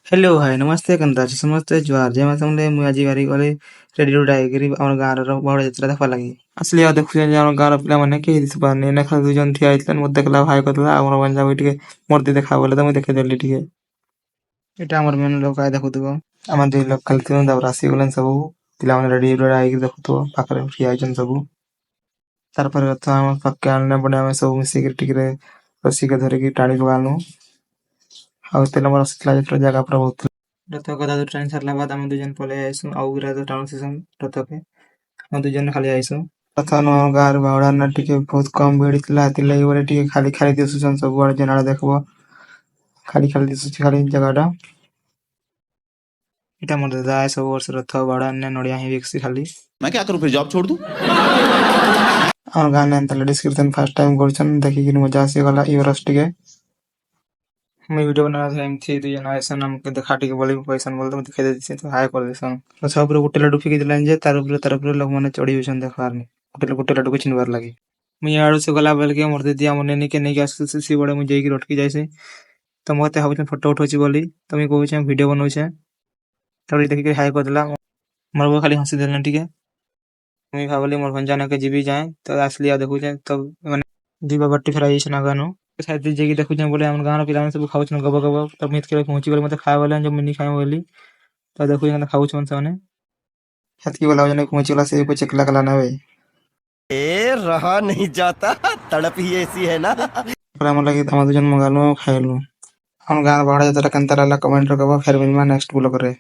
Hello hi नमस्ते केନ୍ତା ଅଛି ସମସ୍ତେ ଜୁହାର ଜୟ ମା ସମଲେଇ ମୁଁ ଆଜି ବାରି ଗଲି ରେଡିଓ ଆଇକରି ଆମର ଗାଁର ବଡ଼ ଯାତ୍ରା ଦେଖବା ଲାଗି ଆସିଲି ଆଉ ଦେଖୁଛନ୍ତି ଯେ ଆମ ଗାଁର ପିଲାମାନେ କେହି ଦିଶି ପାରୁନି ନା ଖାଲି 2 ଜଣ ଠିଆ ହେଇଥିଲେ ମୋତେ ଦେଖିଲା ଭାଇ କହିଥିଲା ଆମର ଗଞ୍ଜାମ ଟିକେ ମୂର୍ତ୍ତି ଦେଖା ବୋଲେ ତ ମୁଁ ଦେଖେଇଦେଲି ଟିକେ ଏଇଟା ଆମର ମେନ୍ ଲୋକ ଆଇ ଦେଖୁଥିବ ଆମ 2 ଲୋକ ଖାଲି ଥିଲୁ ତାପରେ ଆସିଗଲେଣି ସବୁ ପିଲାମାନେ ରେଡିଓ ଆଇକରି ଦେଖୁଥିବ ପାଖରେ ଠିଆ ହେଇଛନ୍ତି ସବୁ ତାପରେ ରଥ ଆମ ପାଖକେ ଆଣିଲେ ପଟେ ଆମେ ସବୁ ମିଶିକି ଟିକେ ରସିକେ ଧରିକି ଟାଣି ପକାନୁ ଆଉ ତେଲ ମର ଆସିଥିଲା ଯେତେବେଳେ ଜାଗା ପୁରା ବହୁତ ରଥ ଗଦା ଟାଣି ସାରିଲା ବାଦ ଆମେ 2 ଜଣ ପଳେଇ ଆଇସୁ ଆଉ ଗୁରା ଟାଣୁ ସେସନ୍ ରଥକେ ଆମେ 2 ଜଣ ଖାଲି ଆଇସୁ ରଥ ନ ଗାଁର ବାହୁଡ଼ା ନା ଟିକେ ବହୁତ କମ ଭିଡ଼ ଥିଲା ହେଥିଲାଗି ବୋଲେ ଟିକେ ଖାଲି ଖାଲି ଦିଶୁଛନ୍ ସବୁଆଡେ ଯେନାଡେ ଦେଖବ ଖାଲି ଖାଲି ଦିଶୁଛି ଖାଲି ଜାଗାଟା ଏଟା ମୋର ଦାଦା ସବୁ ବର୍ଷ ରଥ ବାହୁଡ଼ା ନା ନଡ଼ିଆ ହିଁ ବିକସି ଖାଲି मैं क्या करूं फिर जॉब छोड़ दूं ଆମ ଗାଁ ନେ ଏନ୍ତା ଡିସ୍କ୍ରିପ୍ସନ ଫାର୍ଷ୍ଟ ଟାଇମ କରୁଛନ୍ ଦେଖିକିରି ମଜା ଆସିଗଲା ଇ ବର୍ଷ ଟିକେ मैं वीडियो बना रहा था एमथी 2 जन आइसन हमके देखा टिके बोली पैसा बोल तो दिखाई देछि तो हाय कर देसन तो सब ऊपर गुटे लड्डू फेंकी दिलन जे तार ऊपर लोग माने चढ़ी होछन देखबार ने गुटे लड्डू को छिनबार लागी मैं आड़ू से गला बेल के मोर दीदी हमने ने के नहीं आस सी बड़े मुझे की रटकी जाइसे तो मते हाउ फोटो उठोची बोली तो मैं कहू छे वीडियो बनौ छे तब देख के हाय कर देला मोर खाली हंसी देलन टिके मैं भाबली मोर भंजाना के जीबी जाए तो असली आ देखु छे तब माने जीवा बट्टी फ्राई छना गानो शायद जे की देखु छे बोले हम गाना पिला सब खाउ छन गब गब तब मित के पहुंची बोले मते खाए बोले जब मिनी खाए बोली तो देखु छे खाउ छन सने हतकी बोला जने पहुंची वाला से को चकला कला ना वे ए रहा नहीं जाता तड़प ही ऐसी है ना पर हम लगे हम 2 जन मंगालो खाइलु हम गाना बड़ा जरा कंतरा ला कमेंट करबा फिर मिलमा नेक्स्ट ब्लॉग रे।